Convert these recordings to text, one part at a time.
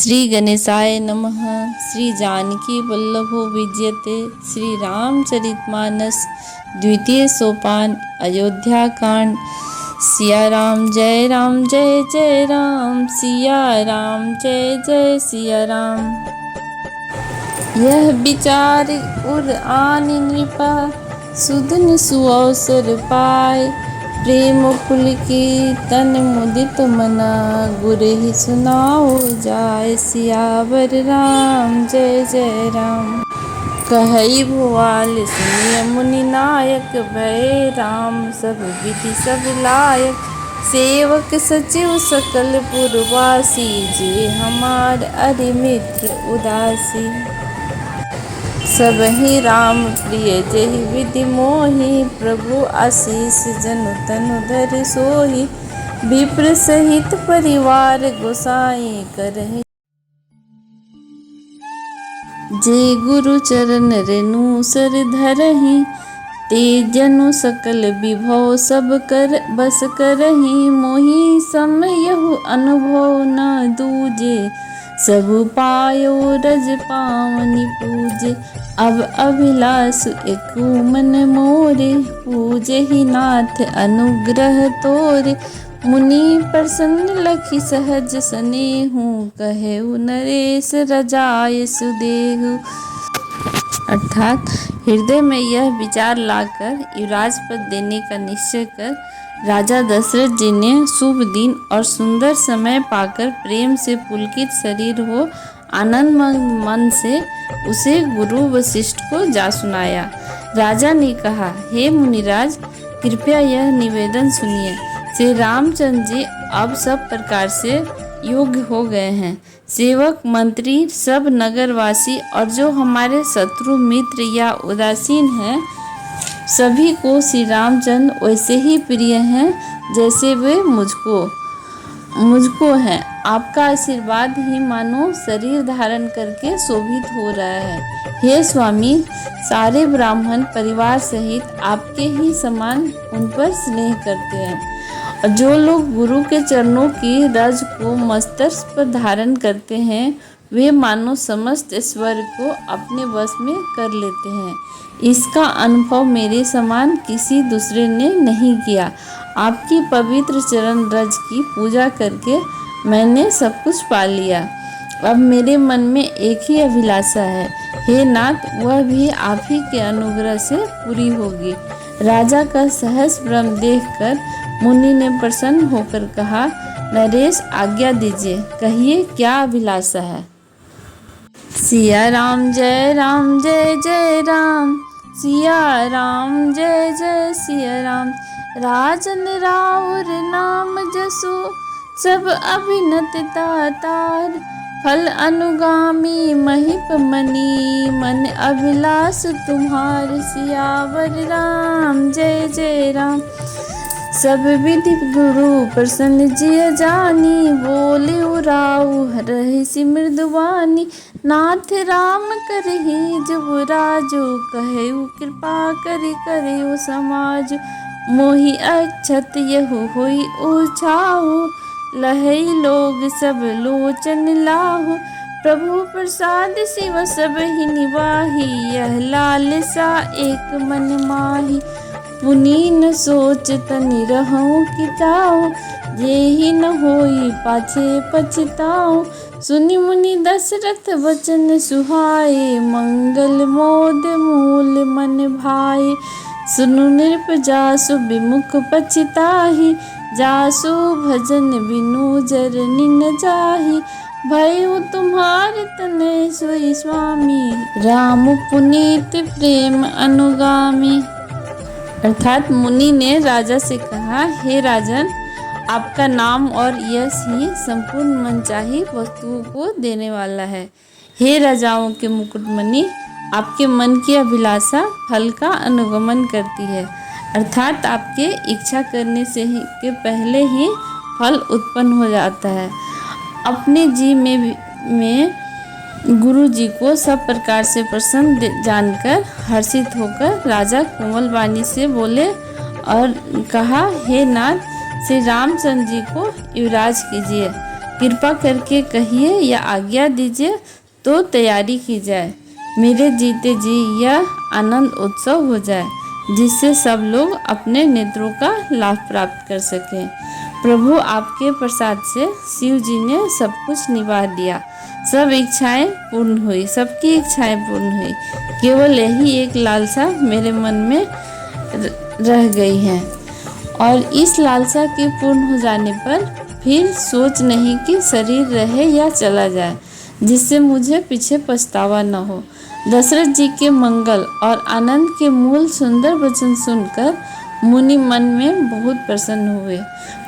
श्री गणेशाय नमः। श्री जानकी वल्लभो विजयते। श्री रामचरितमानस द्वितीय सोपान अयोध्या कांड। सिया राम जय जय राम, सिया राम जय जय सिया राम। यह विचार उर आन नृपा, सुधन सुअवसर पाए। प्रेम पुलकी तन मुदित मना, गुरहि सुनाओ जाय। सियावर राम जय जय राम। कहई भुआल सुनिय मुनि नायक, भय राम सब विधि सब लायक। सेवक सचिव सकल पुरवासी, जे हमार अरि मित्र उदासी। सबहि राम प्रिय जेहि विधि मोहि, प्रभु आशीष जनु तनु धरि सोहि। विप्र सहित परिवार गोसाई, करहि जे गुरु चरण रेणु सर धरहि। ते जनु सकल विभव सब कर बस करहि, मोहि सम यहु अनुभव न दूजे। सब पायो रज पावनि पूजे, अब अभिलाष एकु मन मोरे। पूजे ही नाथ अनुग्रह तोरे, मुनि प्रसन्न लखि सहज स्नेहु। कहेउ नरेश रजाय सुदेहु। अर्थात हृदय में यह विचार लाकर युवराज पद देने का निश्चय कर राजा दशरथ जी ने शुभ दिन और सुंदर समय पाकर प्रेम से पुलकित शरीर हो आनंद मन से उसे गुरु वशिष्ठ को जा सुनाया। राजा ने कहा, हे मुनिराज, कृपया यह निवेदन सुनिए। श्री रामचंद्र जी अब सब प्रकार से योग्य हो गए हैं। सेवक मंत्री सब नगरवासी और जो हमारे शत्रु मित्र या उदासीन हैं, सभी को श्री रामचंद्र वैसे ही प्रिय हैं जैसे वे मुझको हैं। आपका आशीर्वाद ही मानो शरीर धारण करके शोभित हो रहा है। हे स्वामी, सारे ब्राह्मण परिवार सहित आपके ही समान उन पर स्नेह करते हैं। और जो लोग गुरु के चरणों की रज को मस्तक पर धारण करते हैं, वे मानो समस्त ऐश्वर्य को अपने वश में कर लेते हैं। इसका अनुभव मेरे समान किसी दूसरे ने नहीं किया। आपकी पवित्र चरण रज की पूजा करके मैंने सब कुछ पा लिया। अब मेरे मन में एक ही अभिलाषा है, हे नाथ, वह भी आप ही के अनुग्रह से पूरी होगी। राजा का सहस भ्रम देखकर मुनि ने प्रसन्न होकर कहा, नरेश, आज्ञा दीजिए, कहिए क्या अभिलाषा है। सिया राम जय जय राम, सिया राम जय जय सिया राम। राजन राउर नाम जसु, सब अभिनत तातार। फल अनुगामी महिप मनी, मन अभिलाष तुम्हार। सियावर राम जय जय राम। सब विधि गुरु प्रसन्न जिय जानी, बोले उराऊ रहि मृदुवानी। नाथ राम करहि जब राजो, कहेउ कृपा करेउ समाज। मोहि अक्षत यहु होई उछाहु, लहई लोग सब लोचन लाहु। प्रभु प्रसाद शिव सब ही निवाही, यह लालसा एक मन माही। पुनि न सोच तनि रहूं कि ताऊं, जेहि न होई पाछे पछताऊं। सुनि मुनि दशरथ वचन सुहाए, मंगल मोद मूल मन भाए। सुनु नृप जासु विमुख पछताहि, जासु भजन बिनु जरनि न जाहि। भयउ तुम्हार तनय सोई स्वामी, राम पुनीत प्रेम अनुगामी। अर्थात मुनि ने राजा से कहा, हे राजन, आपका नाम और यश ही संपूर्ण मनचाही वस्तुओं को देने वाला है। हे राजाओं के मुकुटमणि, आपके मन की अभिलाषा फल का अनुगमन करती है। अर्थात आपके इच्छा करने से ही के पहले ही फल उत्पन्न हो जाता है। अपने जी में गुरु जी को सब प्रकार से प्रसन्न जानकर हर्षित होकर राजा कोमल वाणी से बोले और कहा, हे नाथ, श्री रामचंद्र जी को युवराज कीजिए। कृपा करके कहिए या आज्ञा दीजिए तो तैयारी की जाए। मेरे जीते जी यह आनंद उत्सव हो जाए, जिससे सब लोग अपने नेत्रों का लाभ प्राप्त कर सकें। प्रभु आपके प्रसाद से शिव जी ने सब कुछ निभा दिया। सब इच्छाएं पूर्ण हुई, सबकी इच्छाएं पूर्ण हुई। केवल यही एक लालसा मेरे मन में रह गई है, और इस लालसा के पूर्ण हो जाने पर फिर सोच नहीं कि शरीर रहे या चला जाए, जिससे मुझे पीछे पछतावा न हो। दशरथ जी के मंगल और आनंद के मूल सुंदर वचन सुनकर मुनि मन में बहुत प्रसन्न हुए।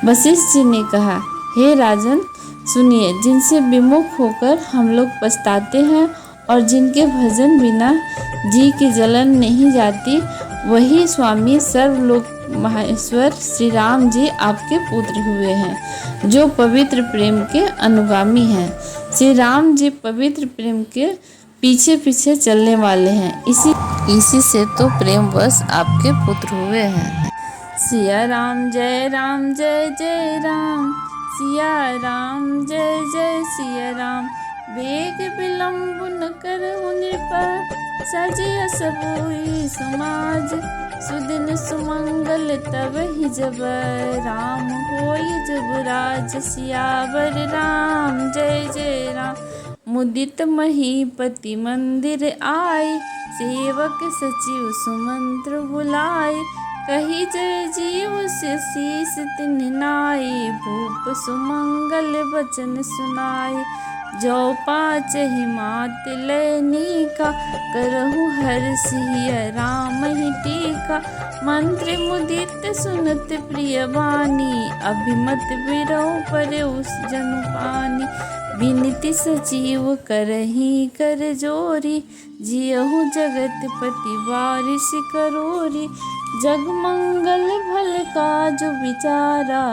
वशिष्ठ जी ने कहा, हे राजन, सुनिए, जिनसे विमुख होकर हम लोग पछताते हैं और जिनके भजन बिना जी की जलन नहीं जाती, वही स्वामी सर्वलोक महेश्वर श्री राम जी आपके पुत्र हुए हैं, जो पवित्र प्रेम के अनुगामी हैं। श्री राम जी पवित्र प्रेम के पीछे पीछे चलने वाले हैं, इसी से तो प्रेमवश आपके पुत्र हुए हैं। सिया राम जय जय राम, सिया राम जय जय सिया राम। वेग विलंब न करहु नृप, सजिय सबोई समाज। सुदिन सुमंगल तब ही जब, राम होई जब राज। सियावर राम जय राम, मुदित महीपति मंदिर आए। सेवक सचिव सुमंत्र बुलाए, कही जय जीव से शीस तिन नाई। भूप सुमंगल वचन सुनाए, जो पाँच ही मात लेनी का। करहु हर सिया राम ही टीका, मंत्र मुदित सुनत प्रिय वाणी। अभिमत बिरौ पर उस जनु पानी, विनती सचिव करही कर जोरी। जियहु जगत पति वारिस करोरी, जग मंगल भल काज विचारा।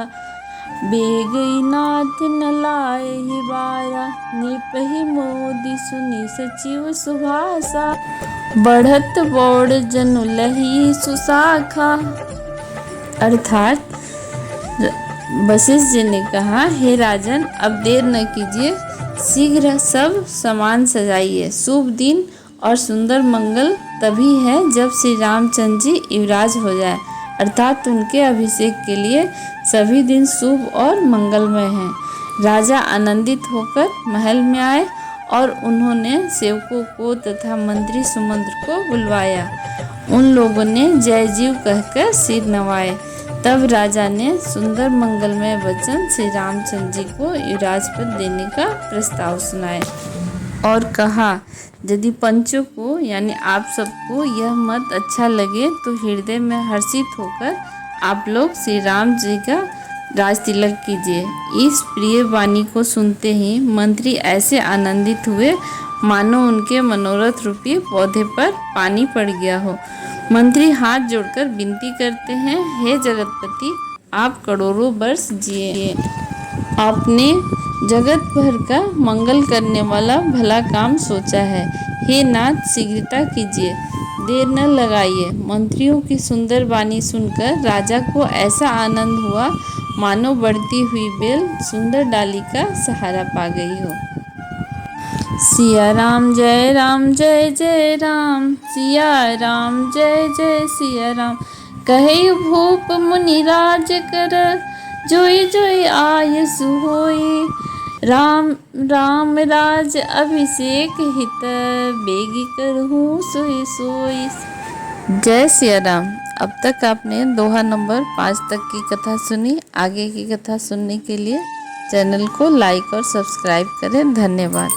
बेगई नाथ न लाए ही बारा, नृपहि मोदी सुनि सचिव सुभाषा। बढ़त बौड़ जनु लही सुशाखा। अर्थात वशिष्ठ जी ने कहा, हे राजन, अब देर न कीजिए, शीघ्र सब सामान सजाइए। शुभ दिन और सुंदर मंगल तभी है जब श्री रामचंद्र जी युवराज हो जाए, अर्थात उनके अभिषेक के लिए सभी दिन शुभ और मंगलमय हैं। राजा आनंदित होकर महल में आए और उन्होंने सेवकों को तथा मंत्री सुमंत्र को बुलवाया। उन लोगों ने जय जीव कहकर सिर नवाए। तब राजा ने सुंदर मंगलमय वचन श्री रामचंद्र जी को युवराज पद देने का प्रस्ताव सुनाए और कहा, यदि पंचों को यानी आप सबको यह मत अच्छा लगे तो हृदय में हर्षित होकर आप लोग श्री राम जी का राज तिलक कीजिए। इस प्रिय वाणी को सुनते ही मंत्री ऐसे आनंदित हुए मानो उनके मनोरथ रूपी पौधे पर पानी पड़ गया हो। मंत्री हाथ जोड़कर विनती करते हैं, हे जगतपति, आप करोड़ों वर्ष जिए। आपने जगत भर का मंगल करने वाला भला काम सोचा है। हे नाथ, शीघ्रता कीजिए, देर न लगाइए। मंत्रियों की सुंदर वाणी सुनकर राजा को ऐसा आनंद हुआ मानो बढ़ती हुई बेल सुंदर डाली का सहारा पा गई हो। सिया राम जय राम, सिया राम जय जय सिया राम। कहे भूप मुनि राज कर, जोई जोई आयसु होई। राम राम राज अभिषेक हित, बेगी करहूँ सोई सोई। जय सिया राम। अब तक आपने दोहा नंबर 5 तक की कथा सुनी। आगे की कथा सुनने के लिए चैनल को लाइक और सब्सक्राइब करें। धन्यवाद।